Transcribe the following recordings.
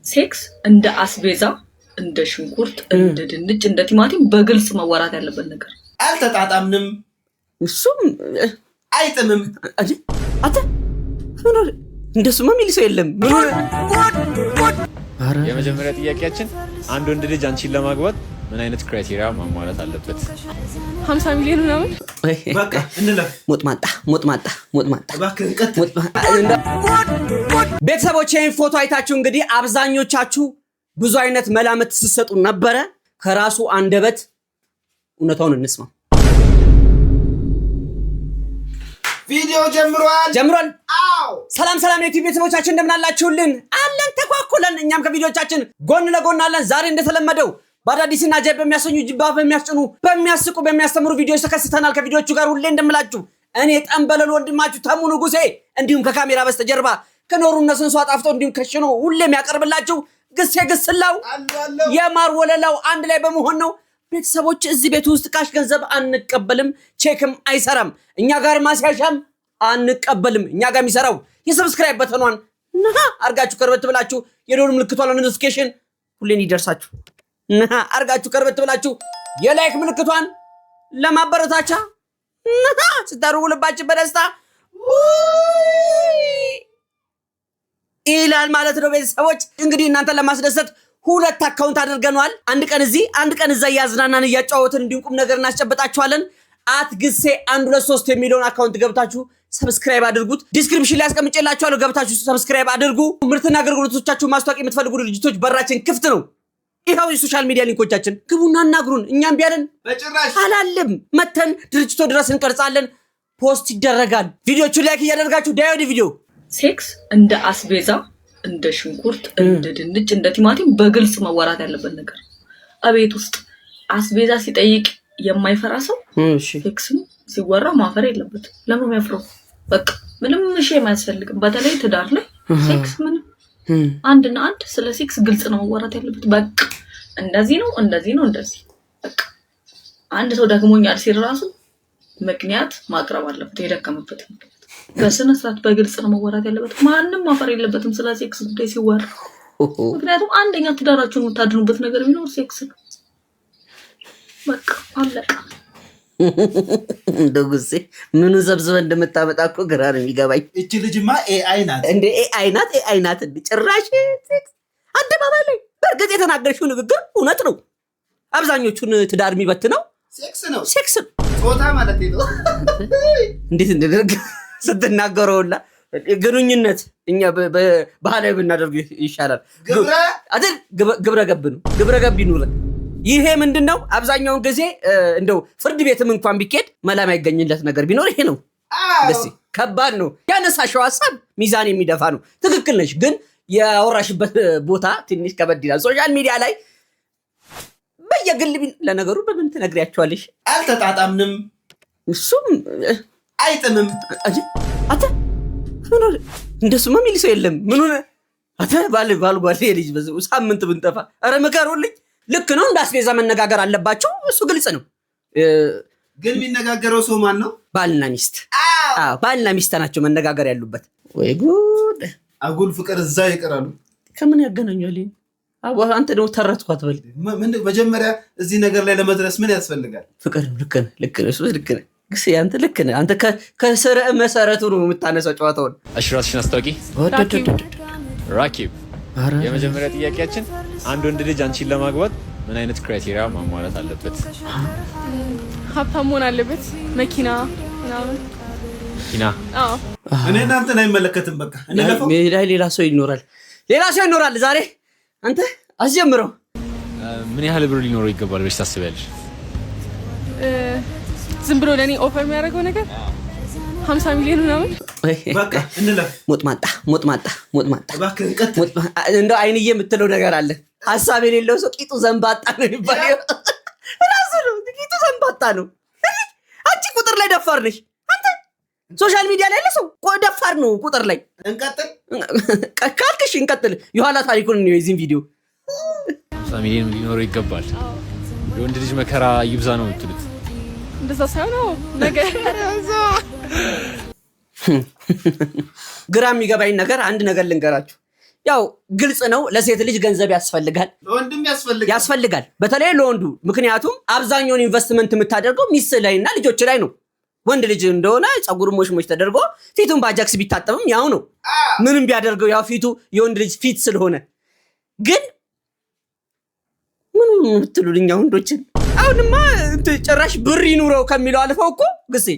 ሴክስ እንደ አስቤዛ እንደ ሽንኩርት እንደ ድንች እንደ ቲማቲም በግልጽ መወራት ያለበት ነገር። አልተጣጣምንም፣ እሱም አይጥምም። አታ እንደሱማ ሚል ሰው የለም። የመጀመሪያ ጥያቄያችን አንድ ወንድ ልጅ አንቺን ለማግባት ምን አይነት ክራይቴሪያ ማሟላት አለበት? 50 ሚሊዮን ምናምን። በቃ እንለፍ። ሞጥማጣ ቤተሰቦች ይህን ፎቶ አይታችሁ እንግዲህ አብዛኞቻችሁ ብዙ አይነት መላምት ስትሰጡ ነበረ። ከራሱ አንደበት እውነታውን እንስማ። ቪዲዮ ጀምሯል። አዎ ሰላም የዩቲዩብ ቤተሰቦቻችን እንደምን አላችሁልን? አለን ተኳኩለን። እኛም ከቪዲዮቻችን ጎን ለጎን አለን። ዛሬ እንደተለመደው በአዳዲስና ጀብ በሚያሰኙ ጅባ በሚያስጭኑ በሚያስቁ በሚያስተምሩ ቪዲዮዎች ተከስተናል። ከቪዲዮቹ ጋር ሁሌ እንደምላችሁ እኔ ጠንበለል ወንድማችሁ ተሙ ንጉሴ፣ እንዲሁም ከካሜራ በስተጀርባ ከኖሩ እነሱን ሰው አጣፍቶ እንዲሁም ከሽኖ ሁሌም ያቀርብላችሁ ግሴ ግስላው የማር ወለላው አንድ ላይ በመሆን ነው። ቤተሰቦች እዚህ ቤት ውስጥ ካሽ ገንዘብ አንቀበልም፣ ቼክም አይሰራም። እኛ ጋር ማስያሻም አንቀበልም። እኛ ጋር የሚሰራው የሰብስክራይብ በተኗን አርጋችሁ ከርበት ብላችሁ የደወል ምልክቷን ለኖቲፊኬሽን ሁሌን ይደርሳችሁ አርጋችሁ ከርበት ብላችሁ የላይክ ምልክቷን ለማበረታቻ ስታደርጉ ልባችን በደስታ ይላል ማለት ነው። ቤተሰቦች እንግዲህ እናንተን ለማስደሰት ሁለት አካውንት አድርገናል። አንድ ቀን እዚህ አንድ ቀን እዛ ያዝናናን እያጫወትን እንዲንቁም ነገር እናስጨበጣችኋለን። አትግሴ 123 የሚለውን አካውንት ገብታችሁ ሰብስክራይብ አድርጉት። ዲስክሪፕሽን ላይ አስቀምጬላችኋለሁ። ገብታችሁ ሰብስክራይብ አድርጉ። ምርትና አገልግሎቶቻችሁ ማስተዋወቅ የምትፈልጉ ድርጅቶች በራችን ክፍት ነው። ይሄው የሶሻል ሚዲያ ሊንኮቻችን ግቡና እናግሩን። እኛም ቢያለን በጭራሽ አላለም መተን ድርጅቶ ድረስ እንቀርጻለን። ፖስት ይደረጋል። ቪዲዮቹ ላይክ እያደረጋችሁ ዳይወድ ቪዲዮ ሴክስ እንደ አስቤዛ እንደ ሽንኩርት እንደ ድንች እንደ ቲማቲም በግልጽ መወራት ያለበት ነገር። አቤት ውስጥ አስቤዛ ሲጠይቅ የማይፈራ ሰው ሴክስም ሲወራ ማፈር የለበትም። ለምን ያፍረው? በቃ ምንም እሺ የማያስፈልግም። በተለይ ትዳር ላይ ሴክስ ምንም አንድና አንድ ስለ ሴክስ ግልጽ ነው መወራት ያለበት። በቃ እንደዚህ ነው እንደዚህ በቃ አንድ ሰው ደክሞኛል ሲል ራሱ ምክንያት ማቅረብ አለበት። የደከመበት ምክንያት በስነ ስርዓት በግልጽ ነው መወራት ያለበት። ማንም ማፈር የለበትም ስለ ሴክስ ጉዳይ ሲወራ። ምክንያቱም አንደኛ ትዳራችሁን የምታድኑበት ነገር ቢኖር ሴክስ ነው። በቃ አለቀ። እንደጉሴ ምኑ ዘብዝበ እንደምታመጣ እኮ ግራ ነው የሚገባኝ። እቺ ልጅማ ኤአይ ናት እንዴ? ኤአይ ናት እንዴ? ጭራሽ አደባባይ ላይ በእርግጥ የተናገርሽው ንግግር እውነት ነው። አብዛኞቹን ትዳር የሚበትነው ሴክስ ነው። ጾታ ማለት ነው። እንዴት እንደደረገ ስትናገረውላ ግንኙነት እኛ ባህላዊ ብናደርግ ይሻላል። ግብረ ገብ ይኑር። ይሄ ምንድነው? አብዛኛውን ጊዜ እንደው ፍርድ ቤትም እንኳን ቢኬድ መላም አይገኝለት ነገር ቢኖር ይሄ ነው። ደስ ከባድ ነው። ያነሳሽው ሐሳብ ሚዛን የሚደፋ ነው። ትክክል ነሽ፣ ግን ያወራሽበት ቦታ ትንሽ ከበድ ይላል። ሶሻል ሚዲያ ላይ በየግል ለነገሩ በምን ትነግሪያቸዋለሽ? አልተጣጣምንም፣ እሱም አይጥምም። አታ እንደሱማ ሚል ሰው የለም። ምን ሆነ? አታ ባልጓል ልጅ በዚህ ሳምንት ብንጠፋ አረ መከሩልኝ። ልክ ነው። እንዳስቤዛ መነጋገር አለባቸው። እሱ ግልጽ ነው። ግን የሚነጋገረው ሰው ማን ነው? ባልና ሚስት። ባልና ሚስት ናቸው መነጋገር ያሉበት። ወይ ጉድ! አጉል ፍቅር እዛ ይቀራሉ። ከምን ያገናኛል? አንተ ደግሞ ተረትኳት በል። መጀመሪያ እዚህ ነገር ላይ ለመድረስ ምን ያስፈልጋል? ፍቅር። ልክ ነው። እሱ ልክ ነው። ግስ አንተ ልክ ነህ። አንተ ከስረ መሰረቱ ነው የምታነሳው ጨዋታውን። ራስሽን አስታውቂ። ራኪብ። የመጀመሪያ ጥያቄያችን አንድ ወንድ ልጅ አንቺን ለማግባት ምን አይነት ክራይቴሪያ ማሟላት አለበት? ሀብታም መሆን አለበት። መኪና ምናምን። መኪና? አዎ። እኔ እናንተን አይመለከትም። በቃ ሌላ ሰው ይኖራል። ዛሬ አንተ አስጀምረው። ምን ያህል ብር ሊኖረው ይገባል ብለሽ ታስቢያለሽ? ዝም ብሎ ለኔ ኦፈር የሚያደርገው ነገር 50 ሚሊዮን ምናምን። በቃ እንለፍ። ሞጥማጣ እንደው አይንዬ የምትለው ነገር አለ። ሐሳብ የሌለው ሰው ቂጡ ዘንባጣ ነው የሚባለው። ራሱ ነው ቂጡ ዘንባጣ ነው። አንቺ ቁጥር ላይ ደፋር ነሽ። አንተ ሶሻል ሚዲያ ላይ ለሰው ደፋር ነው ቁጥር ላይ። እንቀጥል ካልክሽ እንቀጥል። የኋላ ታሪኩን ነው የዚህን ቪዲዮ 50 ሚሊዮን ሊኖረው ይገባል። የወንድ ልጅ መከራ ይብዛ ነው የምትሉት? እንደዛ ሳይሆን ነገር ግራ የሚገባኝ ነገር አንድ ነገር ልንገራችሁ። ያው ግልጽ ነው ለሴት ልጅ ገንዘብ ያስፈልጋል ለወንድም ያስፈልጋል በተለይ ለወንዱ ምክንያቱም አብዛኛውን ኢንቨስትመንት የምታደርገው ሚስት ላይና ልጆች ላይ ነው ወንድ ልጅ እንደሆነ ጸጉር ሞሽሞሽ ተደርጎ ፊቱን ባጃክስ ቢታጠብም ያው ነው ምንም ቢያደርገው ያው ፊቱ የወንድ ልጅ ፊት ስለሆነ ግን ምንም ምትሉልኛ ወንዶችን አሁንማ ጭራሽ ብር ይኑረው ከሚለው አልፈው እኮ ግሴ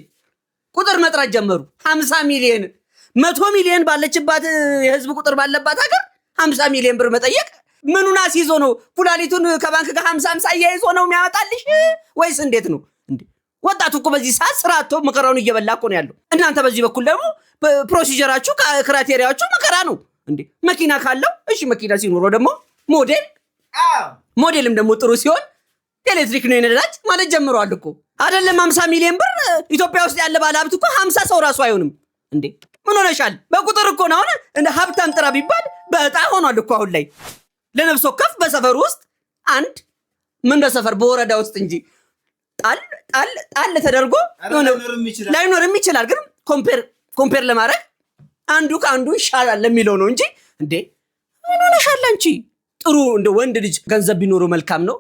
ቁጥር መጥራት ጀመሩ 50 ሚሊዮን 100 ሚሊዮን ባለችባት የህዝብ ቁጥር ባለባት ሀገር 50 ሚሊዮን ብር መጠየቅ ምኑን አስይዞ ነው ኩላሊቱን ከባንክ ጋር 50 እያይዞ ነው የሚያመጣልሽ ወይስ እንዴት ነው እንዴ ወጣቱ እኮ በዚህ ሰዓት ስራቶ መከራውን እየበላ እኮ ነው ያለው እናንተ በዚህ በኩል ደግሞ ፕሮሲጀራችሁ ክራይቴሪያችሁ መከራ ነው እንዴ መኪና ካለው እሺ መኪና ሲኖረው ደግሞ ሞዴልም ደግሞ ጥሩ ሲሆን ኤሌክትሪክ ነው የነዳጅ ማለት ጀምሯል እኮ አይደለም 50 ሚሊዮን ብር ኢትዮጵያ ውስጥ ያለ ባለ ሀብት እኮ 50 ሰው ራሱ አይሆንም እንዴ ምን ሆነሻል በቁጥር እኮ ነው እንደ ሀብታም ጥራ ቢባል በጣ ሆኗል እኮ አሁን ላይ ለነፍስ ወከፍ በሰፈር ውስጥ አንድ ምን በሰፈር በወረዳ ውስጥ እንጂ ጣል ተደርጎ ላይኖርም ይችላል ግን ኮምፔር ለማድረግ አንዱ ከአንዱ ይሻላል ለሚለው ነው እንጂ እንዴ ምን ሆነሻል አንቺ ጥሩ እንደ ወንድ ልጅ ገንዘብ ቢኖረው መልካም ነው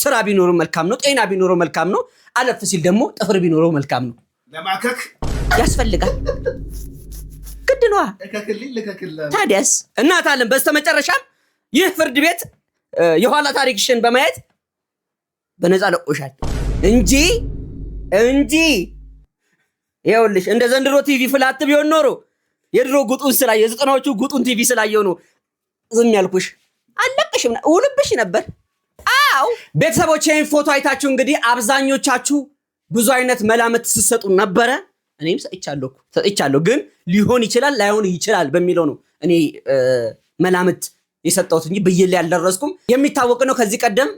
ስራ ቢኖረው መልካም ነው ጤና ቢኖረው መልካም ነው አለፍ ሲል ደግሞ ጥፍር ቢኖረው መልካም ነው ለማከክ ያስፈልጋል ግድ ነው ታዲያስ እናት አለም በስተመጨረሻም ይህ ፍርድ ቤት የኋላ ታሪክሽን በማየት በነፃ ለቆሻል እንጂ ይኸውልሽ እንደ ዘንድሮ ቲቪ ፍላት ቢሆን ኖሮ የድሮ ጉጡን ስላየ የዘጠናዎቹ ጉጡን ቲቪ ስላየው ነው ዝም ያልኩሽ አለቅሽም ውልብሽ ነበር አው ቤተሰቦቼን ፎቶ አይታችሁ እንግዲህ አብዛኞቻችሁ ብዙ አይነት መላምት ሲሰጡ ነበር እኔም ሰጥቻለሁ ግን ሊሆን ይችላል ላይሆን ይችላል በሚለው ነው እኔ መላምት የሰጠሁት እንጂ በየለ ያልደረስኩም የሚታወቅ ነው ከዚህ ቀደም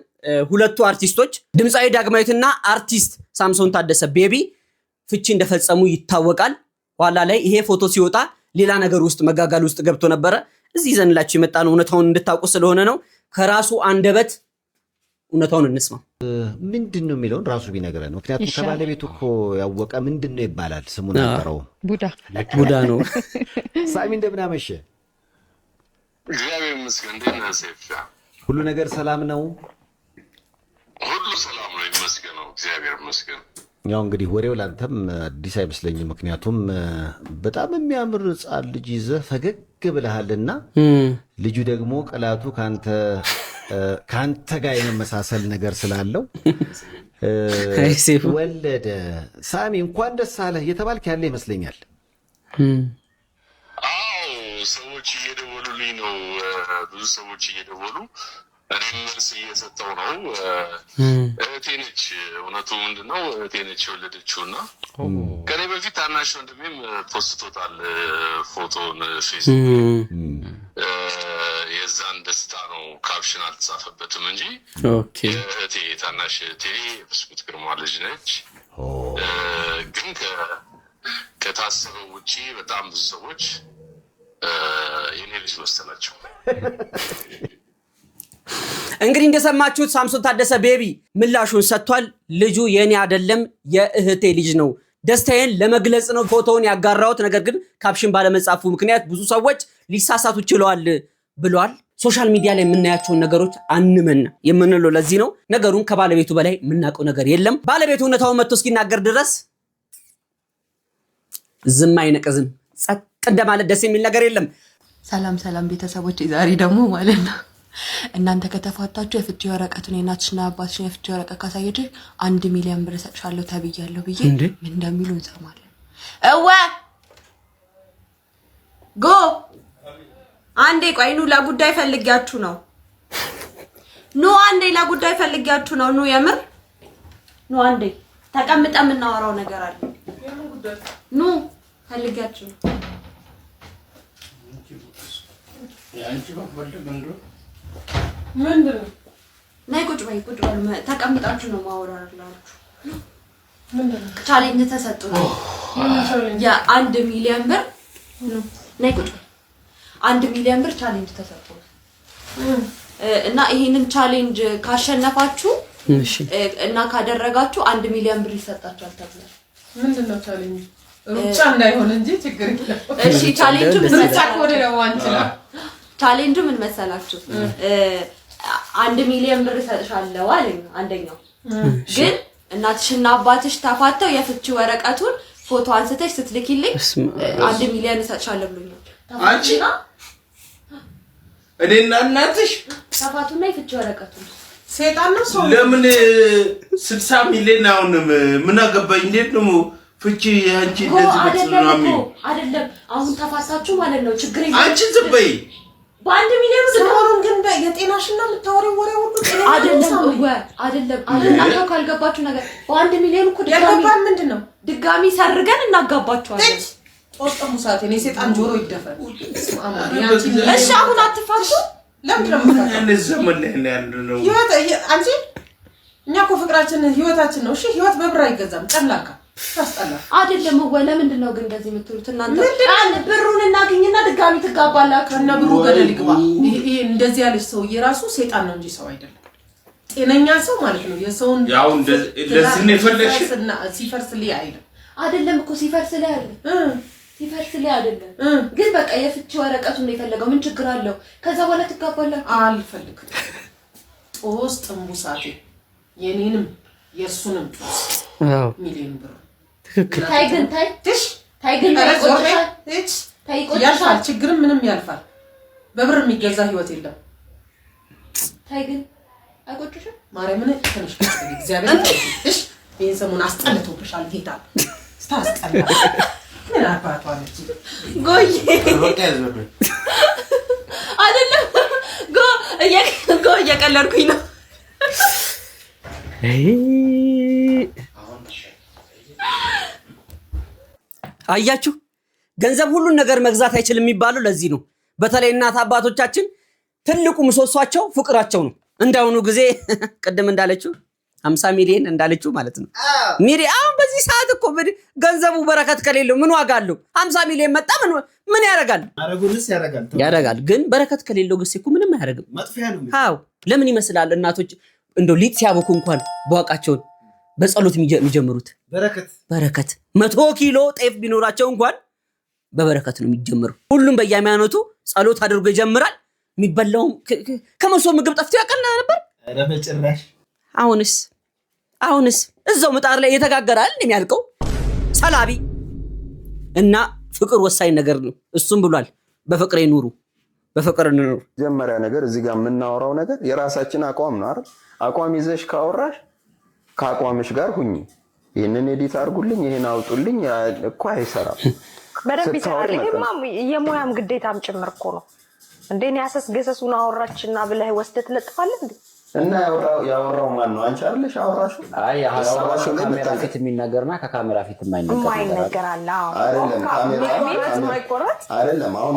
ሁለቱ አርቲስቶች ድምጻዊ ዳግማዊትና አርቲስት ሳምሶን ታደሰ ቤቢ ፍቺ እንደፈጸሙ ይታወቃል ኋላ ላይ ይሄ ፎቶ ሲወጣ ሌላ ነገር ውስጥ መጋጋል ውስጥ ገብቶ ነበር እዚህ ዘንላችሁ የመጣ ነው እውነታውን እንድታውቁ ስለሆነ ነው ከራሱ አንደበት እውነታውን እንስማ ምንድነው የሚለውን ራሱ ቢነግረን ምክንያቱም ከባለቤቱ እኮ ያወቀ ምንድነው ይባላል ስሙን አቀረው ቡዳ ነው ሳሚ እንደምን አመሸ እግዚአብሔር ይመስገን እንደና ሰይፍ ሁሉ ነገር ሰላም ነው ሁሉ ሰላም ነው ይመስገን እግዚአብሔር ይመስገን ያው እንግዲህ ወሬው ላንተም አዲስ አይመስለኝም ምክንያቱም በጣም የሚያምር ጻል ልጅ ይዘህ ፈገግ ብለሃልና ልጁ ደግሞ ቀላቱ ካንተ ጋር የመመሳሰል ነገር ስላለው ወለደ ሳሚ እንኳን ደስ አለህ የተባልክ ያለ ይመስለኛል አዎ ሰዎች እየደወሉልኝ ነው ብዙ ሰዎች እየደወሉ እኔም መልስ እየሰጠው ነው እህቴ ነች እውነቱ ምንድነው እህቴ ነች የወለደችውና ከኔ በፊት ታናሽ ወንድሜም ፖስቶታል ፎቶን ፌስቡክ የዛን ደስታ ነው ካፕሽን አልተጻፈበትም እንጂ እህቴ ታናሽ እህቴ ብስኩት ግርማ ልጅ ነች ግን ከታሰበው ውጪ በጣም ብዙ ሰዎች የኔ ልጅ መሰላቸው እንግዲህ እንደሰማችሁት ሳምሶን ታደሰ ቤቢ ምላሹን ሰጥቷል ልጁ የኔ አይደለም የእህቴ ልጅ ነው ደስታዬን ለመግለጽ ነው ፎቶውን ያጋራሁት ነገር ግን ካፕሽን ባለመጻፉ ምክንያት ብዙ ሰዎች ሊሳሳቱ ይችላል ብሏል ሶሻል ሚዲያ ላይ የምናያቸው ነገሮች አንመና የምንለው ለዚህ ነው ነገሩን ከባለቤቱ በላይ የምናውቀው ነገር የለም ባለቤቱ እውነታውን መጥቶ እስኪናገር ድረስ ዝም አይነቀዝም ጸጥ እንደማለት ደስ የሚል ነገር የለም ሰላም ቤተሰቦች ዛሬ ደግሞ ማለት ነው እናንተ ከተፋታችሁ የፍቺ ወረቀቱን የናትሽና አባትሽን የፍቺ ወረቀት ካሳየችሽ 1 ሚሊዮን ብር ሰጥሻለሁ ተብያለሁ ብዬ ምን እንደሚሉ እንሰማለን ጎ አንዴ ቆይ ኑ ለጉዳይ ፈልጊያችሁ ነው አንዴ ለጉዳይ ፈልጊያችሁ ነው የምር አንዴ ተቀምጠን የምናወራው ነገር አለ ፈልጊያችሁ ነው ምንድነው ናይ ቁጭ በይ ተቀምጣችሁ ነው ማወራላችሁ ምንድነው ቻሌንጅ ተሰጥቶ ነው የ1 ሚሊዮን ብር ናይ ቁጭ 1 ሚሊዮን ብር ቻሌንጅ ተሰጥቶ እና ይሄንን ቻሌንጅ ካሸነፋችሁ እና ካደረጋችሁ 1 ሚሊዮን ብር ይሰጣችኋል ተብሏል ምንድነው ቻሌንጅ ሩጫ እንዳይሆን እንጂ ችግር የለም እሺ ቻሌንጁ ሩጫ ወደ ነው አንቺ ቻሌንጁ ምን መሰላችሁ? 1 ሚሊዮን ብር እሰጥሻለሁ አለኝ አንደኛው። ግን እናትሽና አባትሽ ተፋተው የፍቺ ወረቀቱን ፎቶ አንስተሽ ስትልኪልኝ 1 ሚሊዮን እሰጥሻለሁ ብሎኛል። አንቺ እኔና እናትሽ ተፋቱና የፍቺ ወረቀቱን ሰይጣን ነው ሰው ለምን 60 ሚሊዮን አሁንም ምን አገባኝ? እንዴት ነው ፍቺ? አንቺ እንደዚህ በትናሚ አይደለም አሁን ተፋሳችሁ ማለት ነው። ችግር የለም አንቺ ዝም በይ። በ1 ሚሊዮን ሰሞኑን ግን የጤናሽና የምታወሪው ወሬ ሁሉ አይደለም እናንተ ካልገባችሁ ነገር በ1 ሚሊዮን እኮ ምንድነው ድጋሚ ሰርገን እናጋባችኋለን። ጦስጠሙ ሰዓት እኔ ሰይጣን ጆሮ ይደፈን። እሺ አሁን አትፋቱ። ለምን ዘመን ላይ ያለው ህይወት አንቺ እኛ እኮ ፍቅራችን ህይወታችን ነው። እሺ ህይወት በብር አይገዛም። ጨላካ ታስጠላ አይደለም ወይ? ለምንድን ነው ግን እንደዚህ የምትሉት እናንተ? ብሩን እናገኝና ድጋሚ ትጋባላችሁ እና ብሩ ገደል ይግባ። ይሄ እንደዚህ ያለች ሰው የራሱ ሰይጣን ነው እንጂ ሰው አይደለም። ጤነኛ ሰው ማለት ነው። የሰውን ያው እንደዚህ ነው የፈለሽ ሲፈርስ ላይ አይደለም እኮ ሲፈርስ ላይ አይደለም ግን በቃ የፍቺ ወረቀቱን ነው የፈለገው። ምን ችግር አለው? ከዛ በኋላ ትጋባላችሁ። አልፈልግም። ጦስ ጥንቡሳቴ የኔንም የእሱንም ሚሊዮን ብር ታይ ግን ያልፋል። ችግርም ምንም ያልፋል። በብር የሚገዛ ህይወት የለም። ታይ ግን አይቆጭሽም? ማርያምን ትንሽ እግዚአብሔር እሺ ይሄን ሰሞን አስጠልቶብሻል። ጌታ ስታስጠላ ምን አባቷ ነች ጎይ አይደለም ጎ እየቀለድኩኝ ነው። አያችሁ ገንዘብ ሁሉን ነገር መግዛት አይችልም የሚባለው ለዚህ ነው። በተለይ እናት አባቶቻችን ትልቁ ምሰሷቸው ፍቅራቸው ነው። እንዳውኑ ጊዜ ቀደም እንዳለችው 50 ሚሊዮን እንዳለችው ማለት ነው። አሁን በዚህ ሰዓት እኮ ገንዘቡ በረከት ከሌለው ምን ዋጋ አለው? 50 ሚሊዮን መጣ ምን ያደርጋል? ያደርጋል። ግን በረከት ከሌለው ግስ እኮ ምንም አያደርግም። መጥፊያ ነው። አዎ ለምን ይመስላል እናቶች እንደው ሊጥ ሲያቦኩ እንኳን በዋቃቸውን በጸሎት የሚጀምሩት? በረከት 100 ኪሎ ጤፍ ቢኖራቸው እንኳን በበረከት ነው የሚጀምረው። ሁሉም በየሃይማኖቱ ጸሎት አድርጎ ይጀምራል። የሚበላው ከመሶብ ምግብ ጠፍቶ ያቀና ነበር። ኧረ በጭራሽ። አሁንስ እዛው ምጣር ላይ የተጋገራል እንደሚያልቀው ሰላቢ እና ፍቅር ወሳኝ ነገር ነው። እሱም ብሏል በፍቅር ይኑሩ፣ በፍቅር እንኑር። መጀመሪያ ነገር እዚህ ጋር የምናወራው ነገር የራሳችን አቋም ነው አይደል? አቋም ይዘሽ ካወራሽ ከአቋምሽ ጋር ሁኚ። ይሄንን ኤዲት አድርጉልኝ፣ ይሄን አውጡልኝ እኮ አይሰራም። በደንብ ይሰራል። ይሄማ የሙያም ግዴታም ጭምር እኮ ነው። እንደኔ ያሰስ ገሰሱን አወራችና ብለህ ወስደህ ትለጥፋለህ እንዴ? እና ያወራው ማን ነው? አንቺ አይደለሽ አወራሹ? አይ ያወራሹ ካሜራ ፊት የሚናገርና ከካሜራ ፊት የማይነገር አለ። አይደለም ካሜራ አይደለም። አሁን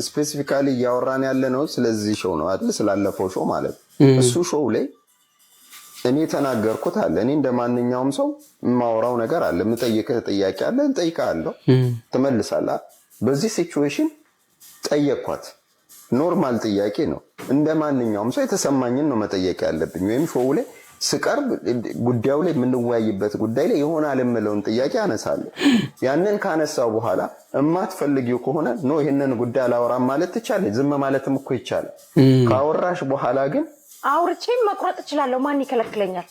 ስፔሲፊካሊ እያወራን ያለ ነው ስለዚህ ሾው ነው አይደል? ስላለፈው ሾው ማለት እሱ ሾው ላይ እኔ ተናገርኩት አለ። እኔ እንደማንኛውም ሰው የማወራው ነገር አለ። የምጠይቅህ ጥያቄ አለ፣ እንጠይቃለሁ፣ ትመልሳለህ። በዚህ ሲቹዌሽን ጠየቅኳት። ኖርማል ጥያቄ ነው። እንደማንኛውም ሰው የተሰማኝን ነው መጠየቅ ያለብኝ። ወይም ሾው ላይ ስቀርብ ጉዳዩ ላይ የምንወያይበት ጉዳይ ላይ ይሆናል የምለውን ጥያቄ አነሳለሁ። ያንን ካነሳው በኋላ እማትፈልጊው ከሆነ ኖ ይሄንን ጉዳይ አላወራም ማለት ትቻለሽ። ዝም ማለትም እኮ ይቻላል። ካወራሽ በኋላ ግን አውርቼም መቁረጥ እችላለሁ። ማን ይከለክለኛል?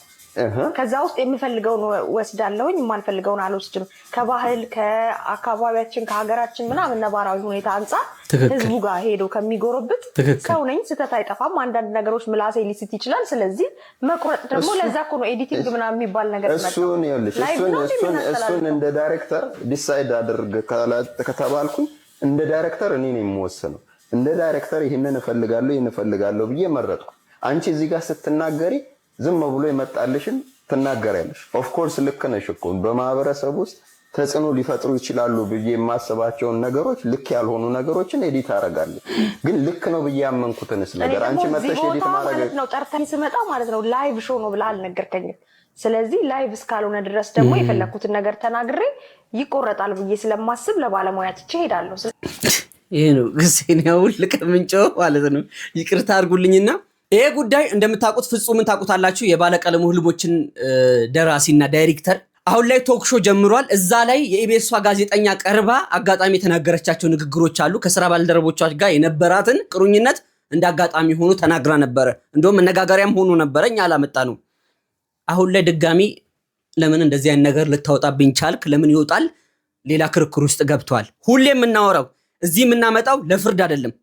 ከዛ ውስጥ የምፈልገውን ወስዳለሁኝ፣ የማልፈልገውን አልወስድም። ከባህል ከአካባቢያችን ከሀገራችን ምናምን ነባራዊ ሁኔታ አንጻር ህዝቡ ጋር ሄዶ ከሚጎረብት ሰው ነኝ። ስህተት አይጠፋም። አንዳንድ ነገሮች ምላሴ ሊስት ይችላል። ስለዚህ መቁረጥ ደግሞ ለዛ እኮ ነው ኤዲቲንግ ምናምን የሚባል ነገር እሱን እንደ ዳይሬክተር ዲሳይድ አድርግ ከተባልኩኝ እንደ ዳይሬክተር እኔ ነኝ የምወስነው። እንደ ዳይሬክተር ይሄንን እፈልጋለሁ ብዬ መረጥኩ። አንቺ እዚህ ጋር ስትናገሪ ዝም ብሎ ይመጣልሽን ትናገሪያለሽ። ኦፍ ኮርስ ልክ ነሽ እኮ በማህበረሰብ ውስጥ ተጽዕኖ ሊፈጥሩ ይችላሉ ብዬ የማስባቸውን ነገሮች ልክ ያልሆኑ ነገሮችን ኤዲት አደርጋለሁ። ግን ልክ ነው ብዬ ያመንኩትንስ ነገር አንቺ መተሽ ኤዲት ማድረግ ነው። ጠርተኝ ስመጣ ማለት ነው ላይቭ ሾው ነው ብለህ አልነገርከኝም። ስለዚህ ላይቭ እስካልሆነ ድረስ ደግሞ የፈለኩትን ነገር ተናግሬ ይቆረጣል ብዬ ስለማስብ ለባለሙያ ትቼ ሄዳለሁ። ይሄ ነው ግሴኔው ልቀምንጮ ማለት ነው። ይቅርታ አድርጉልኝና ይሄ ጉዳይ እንደምታውቁት ፍጹምን ታውቁታላችሁ። የባለቀለሙ ህልሞችን ደራሲና ዳይሬክተር አሁን ላይ ቶክ ሾው ጀምሯል። እዛ ላይ የኢቢኤስ ጋዜጠኛ ቀርባ አጋጣሚ የተናገረቻቸው ንግግሮች አሉ። ከስራ ባልደረቦቿ ጋር የነበራትን ቅሩኝነት እንደ አጋጣሚ ሆኖ ተናግራ ነበረ። እንደውም መነጋገሪያም ሆኖ ነበረ። እኛ አላመጣ ነው። አሁን ላይ ድጋሚ ለምን እንደዚህ አይነት ነገር ልታወጣብኝ ቻልክ? ለምን ይወጣል? ሌላ ክርክር ውስጥ ገብቷል። ሁሌ የምናወራው እዚህ የምናመጣው ለፍርድ አይደለም።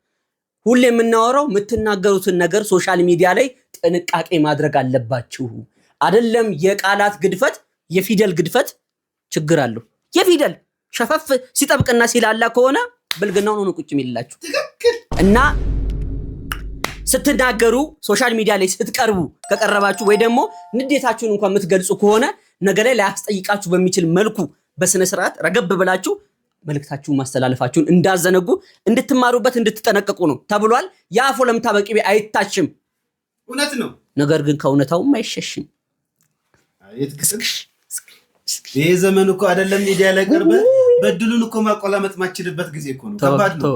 ሁሌ የምናወራው የምትናገሩትን ነገር ሶሻል ሚዲያ ላይ ጥንቃቄ ማድረግ አለባችሁ። አይደለም የቃላት ግድፈት የፊደል ግድፈት ችግር አለው። የፊደል ሸፈፍ ሲጠብቅና ሲላላ ከሆነ ብልግናው ነው ቁጭ የሚልላችሁ እና ስትናገሩ ሶሻል ሚዲያ ላይ ስትቀርቡ ከቀረባችሁ ወይ ደግሞ ንዴታችሁን እንኳን የምትገልጹ ከሆነ ነገ ላይ ላያስጠይቃችሁ በሚችል መልኩ በስነ ስርዓት ረገብ ብላችሁ መልእክታችሁን ማስተላለፋችሁን እንዳዘነጉ እንድትማሩበት እንድትጠነቀቁ ነው ተብሏል። የአፎ ለምታ በቅቤ አይታሽም። እውነት ነው። ነገር ግን ከእውነታውም አይሸሽም። ይሄ ዘመን እኮ አይደለም ሚዲያ ላይ ቀርበ በድሉን እኮ ማቆላመጥ ማችልበት ጊዜ እኮ ነው። ከባድ ነው።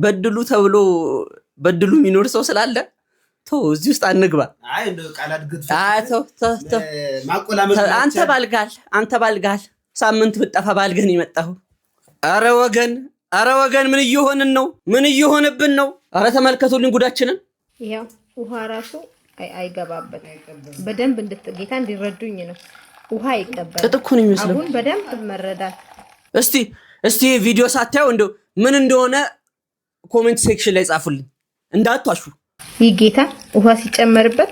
በድሉ ተብሎ በድሉ የሚኖር ሰው ስላለ እዚህ ውስጥ አንግባ። አይ እንደው ቃላት ግድፈት ማቆላመጥ አንተ ባልጋል ሳምንት ብጠፋ ባልገን ይመጣው። አረ ወገን ምን እየሆንን ነው? ምን እየሆነብን ነው? አረ ተመልከቱልን ጉዳችንን። ያው ውሃ ራሱ አይገባበት በደንብ ጌታ እንዲረዱኝ ነው። ውሃ ይቀበል ጥጥኩን ይመስላል። አሁን በደንብ መረዳት። እስቲ ቪዲዮ ሳታዩ እንደው ምን እንደሆነ ኮሜንት ሴክሽን ላይ ጻፉልኝ እንዳትዋሹ። ይህ ጌታ ውሃ ሲጨመርበት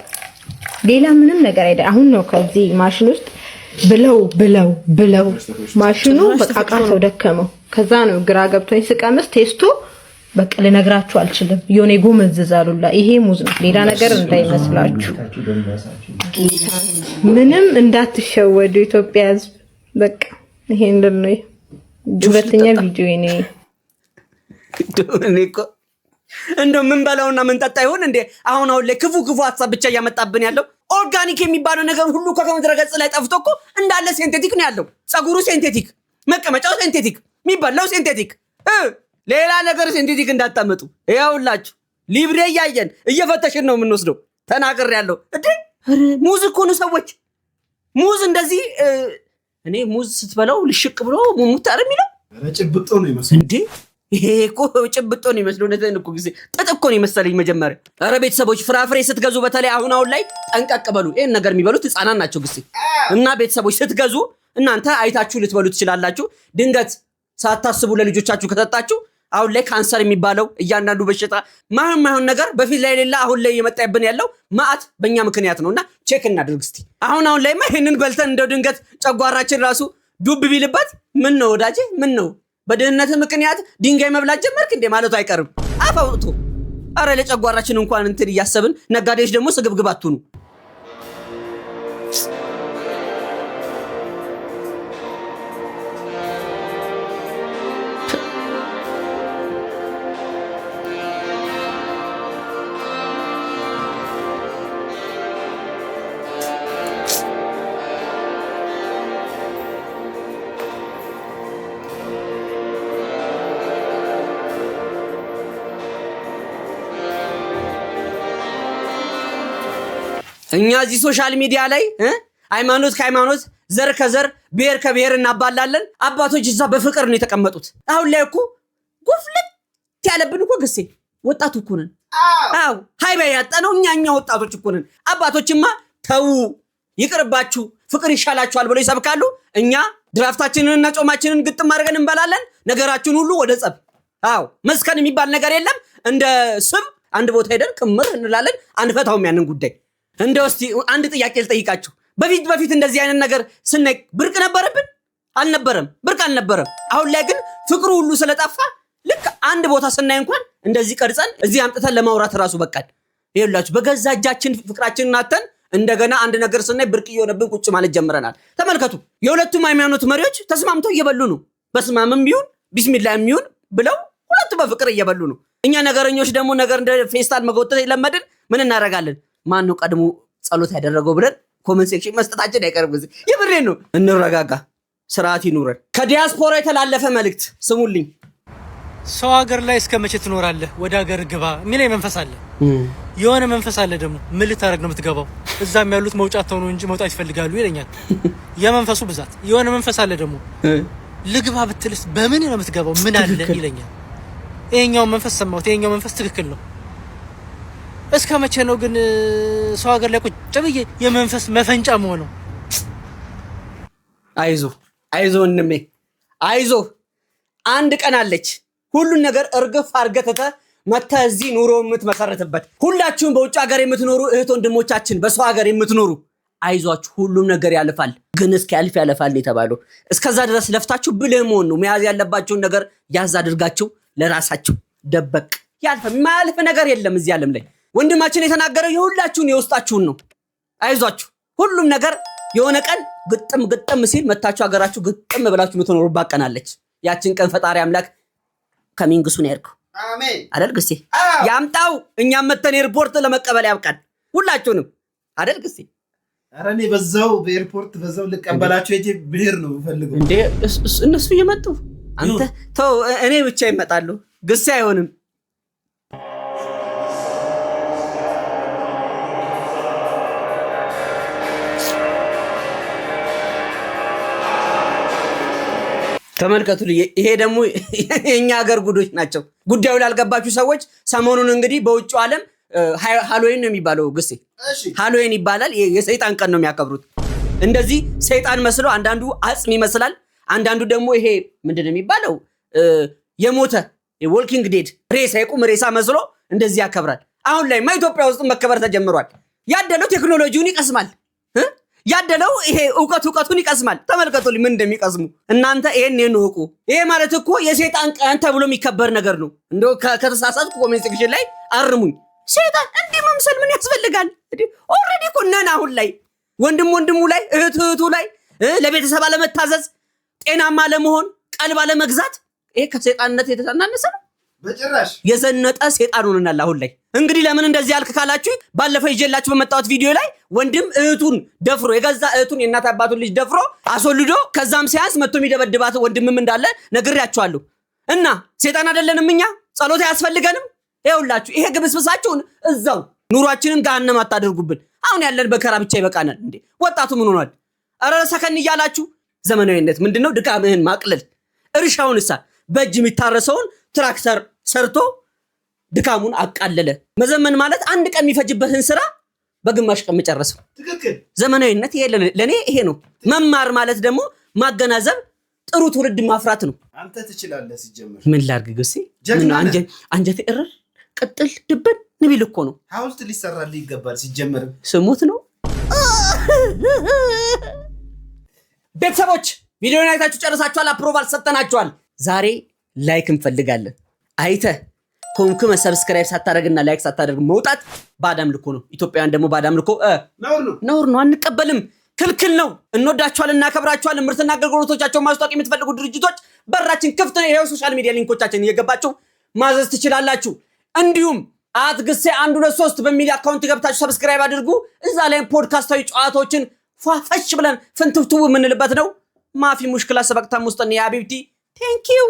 ሌላ ምንም ነገር አይደለም። አሁን ነው ከዚህ ማሽን ውስጥ ብለው ማሽኑ በቃ ቃተው ደከመው። ከዛ ነው ግራ ገብቶኝ ስቀምስ ቴስቱ በቃ ልነግራችሁ አልችልም። የሆነ ጎመዝዛሉላ። ይሄ ሙዝ ነው፣ ሌላ ነገር እንዳይመስላችሁ። ጌታ ምንም እንዳትሸወዱ ኢትዮጵያ ሕዝብ። በቃ ይሄ እንደነው ሁለተኛ ቪዲዮ እኔ እኮ እንደው ምን በላውና ምን ጠጣ ይሆን እንዴ? አሁን ላይ ክፉ ሐሳብ ብቻ እያመጣብን ያለው ኦርጋኒክ የሚባለው ነገር ሁሉ ከምድረ ገጽ ላይ ጠፍቶ እኮ እንዳለ ሴንቴቲክ ነው ያለው። ጸጉሩ ሴንቴቲክ፣ መቀመጫው ሴንቴቲክ፣ የሚበላው ሴንቴቲክ፣ ሌላ ነገር ሴንቴቲክ እንዳታመጡ። ይኸውላችሁ ሊብሬ እያየን እየፈተሽን ነው የምንወስደው። ተናገር ያለው እንዴ ሙዝ እኮ ነው ሰዎች። ሙዝ እንደዚህ እኔ ሙዝ ስትበላው ልሽቅ ብሎ ሙሙት አይደል የሚለው? ጭብጦ ነው ይመስል እንዴ ይሄ እኮ ጭብጦ ነው ይመስል። እነዚህ እኮ ጊዜ ጥጥ እኮ ነው ይመስልኝ መጀመሪያ። አረ ቤተሰቦች ፍራፍሬ ስትገዙ በተለይ አሁን ላይ ጠንቀቅ በሉ። ይሄን ነገር የሚበሉት ህፃናት ናቸው ግዜ እና ቤተሰቦች ስትገዙ እናንተ አይታችሁ ልትበሉ ትችላላችሁ። ድንገት ሳታስቡ ለልጆቻችሁ ከሰጣችሁ አሁን ላይ ካንሰር የሚባለው እያንዳንዱ በሽታ ማይሆን ነገር በፊት ላይ ሌላ አሁን ላይ የመጣብን ያለው ማአት በእኛ ምክንያት ነውና ቼክ እናድርግ እስቲ። አሁን ላይ ይሄንን በልተን እንደው ድንገት ጨጓራችን ራሱ ዱብ ቢልበት ምን ነው ወዳጄ ምን ነው በድህነት ምክንያት ድንጋይ መብላት ጀመርክ እንዴ ማለቱ አይቀርም። አፋውጡ። አረ ለጨጓራችን እንኳን እንትን እያሰብን ነጋዴዎች ደግሞ ስግብግብ አትሁኑ። እኛ እዚህ ሶሻል ሚዲያ ላይ ሃይማኖት ከሃይማኖት ዘር ከዘር ብሔር ከብሔር እናባላለን። አባቶች እዛ በፍቅር ነው የተቀመጡት። አሁን ላይ እኮ ጎፍለት ያለብን እኮ ግሴ ወጣቱ እኮ ነን። አዎ ሃይባ ያጣነው እኛ ወጣቶች እኮ ነን። አባቶችማ ተው ይቅርባችሁ ፍቅር ይሻላችኋል ብለው ይሰብካሉ። እኛ ድራፍታችንንና ጾማችንን ግጥም አድርገን እንበላለን። ነገራችን ሁሉ ወደ ጸብ። አዎ መስከን የሚባል ነገር የለም። እንደ ስም አንድ ቦታ ሄደን ክምር እንላለን። አንፈታውም ያንን ጉዳይ። እንደው እስቲ አንድ ጥያቄ ልጠይቃችሁ። በፊት እንደዚህ አይነት ነገር ስናይ ብርቅ ነበረብን? አልነበረም። ብርቅ አልነበረም። አሁን ላይ ግን ፍቅሩ ሁሉ ስለጠፋ ልክ አንድ ቦታ ስናይ እንኳን እንደዚህ ቀርጸን እዚህ አምጥተን ለማውራት ራሱ በቃል ይኸውላችሁ በገዛ እጃችን ፍቅራችንን አተን እንደገና አንድ ነገር ስናይ ብርቅ እየሆነብን ቁጭ ማለት ጀምረናል። ተመልከቱ። የሁለቱም ሃይማኖት መሪዎች ተስማምተው እየበሉ ነው። በስማምም ይሁን ቢስሚላህም ይሁን ብለው ሁለቱ በፍቅር እየበሉ ነው። እኛ ነገረኞች ደግሞ ነገር እንደ ፌስታል መጎተት የለመድን ምን እናደርጋለን? ማን ነው ቀድሞ ጸሎት ያደረገው ብለን ኮሜንት ሴክሽን መስጠታችን አይቀርም። ጊዜ የብሬን ነው። እንረጋጋ፣ ስርዓት ይኑረን። ከዲያስፖራ የተላለፈ መልእክት ስሙልኝ። ሰው ሀገር ላይ እስከ መቼ ትኖራለህ? ወደ ሀገር ግባ የሚለኝ መንፈስ አለ። የሆነ መንፈስ አለ ደግሞ ምን ልታረግ ነው የምትገባው? እዛም ያሉት መውጫት ነው እንጂ መውጣት ይፈልጋሉ ይለኛል። የመንፈሱ ብዛት የሆነ መንፈስ አለ ደግሞ ልግባ ብትልስ በምን ነው የምትገባው? ምን አለ ይለኛል። ይሄኛው መንፈስ ሰማሁት። ይሄኛው መንፈስ ትክክል ነው። እስከ መቼ ነው ግን ሰው ሀገር ላይ ቁጭ ብዬ የመንፈስ መፈንጫ መሆነው? አይዞ እንሜ አይዞ፣ አንድ ቀን አለች ሁሉን ነገር እርግፍ አርገተተ መታ እዚህ ኑሮ የምትመሰርትበት። ሁላችሁም በውጭ ሀገር የምትኖሩ እህት ወንድሞቻችን፣ በሰው ሀገር የምትኖሩ አይዟችሁ፣ ሁሉም ነገር ያልፋል። ግን እስኪያልፍ ያልፋል የተባለው እስከዛ ድረስ ለፍታችሁ ብልህ መሆን ነው። መያዝ ያለባችሁን ነገር ያዝ አድርጋችሁ ለራሳችሁ ደበቅ። የማያልፍ ነገር የለም እዚህ ዓለም ላይ። ወንድማችን የተናገረው የሁላችሁን የውስጣችሁን ነው። አይዟችሁ፣ ሁሉም ነገር የሆነ ቀን ግጥም ሲል መታችሁ ሀገራችሁ ግጥም ብላችሁ የምትኖሩባት ቀን አለች። ያችን ቀን ፈጣሪ አምላክ ከሚንግሱን ያርገው። አሜን አይደል ግሴ ያምጣው። እኛም መተን ኤርፖርት ለመቀበል ያብቃን ሁላችሁንም። አይደል ግሴ ኧረ እኔ በዛው በኤርፖርት በዛው ልቀበላችሁ እጄ ብሄር ነው ፈልገው እንዴ እነሱ እየመጡ አንተ ተው፣ እኔ ብቻ ይመጣሉ። ግሴ አይሆንም። ተመልከቱ። ይሄ ደግሞ የኛ ሀገር ጉዶች ናቸው። ጉዳዩ ላልገባችሁ ሰዎች ሰሞኑን እንግዲህ በውጭ ዓለም ሃሎዊን ነው የሚባለው ግሴ ሃሎዊን ይባላል። የሰይጣን ቀን ነው የሚያከብሩት። እንደዚህ ሰይጣን መስሎ አንዳንዱ አጽም ይመስላል፣ አንዳንዱ ደግሞ ይሄ ምንድን ነው የሚባለው የሞተ የዎልኪንግ ዴድ ሬሳ የቁም ሬሳ መስሎ እንደዚህ ያከብራል። አሁን ላይ ኢትዮጵያ ውስጥ መከበር ተጀምሯል። ያደለው ቴክኖሎጂውን ይቀስማል፣ ያደለው ይሄ እውቀቱን ይቀስማል። ተመልከቱልኝ ምን እንደሚቀስሙ እናንተ። ይሄን እወቁ። ይሄ ማለት እኮ የሰይጣን ቀን ተብሎ የሚከበር ነገር ነው። እንደው ከተሳሳትኩ ኮሜንት ሴክሽን ላይ አርሙኝ። ሰይጣን እንዲህ መምሰል ምን ያስፈልጋል? ኦልሬዲ እኮ ነን አሁን ላይ ወንድሙ ላይ እህቱ ላይ ለቤተሰብ አለመታዘዝ፣ ጤናማ ለመሆን ቀልብ አለመግዛት፣ ይሄ ከሰይጣንነት የተናነሰ ነው። በጭራሽ የዘነጠ ሰይጣን ሆነናል አሁን ላይ። እንግዲህ ለምን እንደዚህ ያልክ ካላችሁ ባለፈው ይዤላችሁ በመጣሁት ቪዲዮ ላይ ወንድም እህቱን ደፍሮ የገዛ እህቱን የእናት አባቱን ልጅ ደፍሮ አስወልዶ ከዛም ሲያንስ መጥቶ የሚደበድባት ወንድምም እንዳለ ነግሬያችኋለሁ። እና ሰይጣን አይደለንም እኛ? ጸሎት አያስፈልገንም? ይኸውላችሁ ይሄ ግብስብሳችሁን እዛው ኑሯችንን ገሃነም አታደርጉብን። አሁን ያለን በከራ ብቻ ይበቃናል። እንዴ ወጣቱ ምን ሆኗል? ኧረ ሰከን እያላችሁ ዘመናዊነት ምንድነው? ድካምህን ማቅለል። እርሻውን እሳ በእጅ የሚታረሰውን ትራክተር ሰርቶ ድካሙን አቃለለ። መዘመን ማለት አንድ ቀን የሚፈጅበትን ስራ በግማሽ ቀን መጨረስ ነው። ትክክል። ዘመናዊነት ይሄ ለኔ ይሄ ነው። መማር ማለት ደግሞ ማገናዘብ፣ ጥሩ ትውልድ ማፍራት ነው። አንተ ትችላለህ። ሲጀመር ምን ላድርግ ግሴ? አንጀቴ እረር ቅጥል ድብን ንቢል እኮ ነው። ሐውልት ሊሰራልህ ይገባል። ሲጀመር ስሙት ነው። ቤተሰቦች ቪዲዮውን አይታችሁ ጨርሳችኋል። አፕሮቫል ሰጠናችኋል። ዛሬ ላይክ እንፈልጋለን። አይተህ ኮምክመ ሰብስክራይብ ሳታደርግና ላይክ ሳታደርግ መውጣት ባዳም ልኮ ነው። ኢትዮጵያውያን ደግሞ ባዳም ልኮ ነውር ነው፣ አንቀበልም፣ ክልክል ነው። እንወዳችኋለን፣ እናከብራችኋለን። ምርትና አገልግሎቶቻቸውን ማስታወቅ የምትፈልጉ ድርጅቶች በራችን ክፍት ነው። ይሄው ሶሻል ሚዲያ ሊንኮቻችን እየገባችሁ ማዘዝ ትችላላችሁ። እንዲሁም አትግሴ 123 በሚል አካውንት ገብታችሁ ሰብስክራይብ አድርጉ። እዛ ላይ ፖድካስታዊ ጨዋታዎችን ፏፈሽ ብለን ፍንትፍቱ የምንልበት ነው። ማፊ ሙሽክላ ሰበቅታ ሙስጠን ያ ቢብቲ ቴንክ ዩ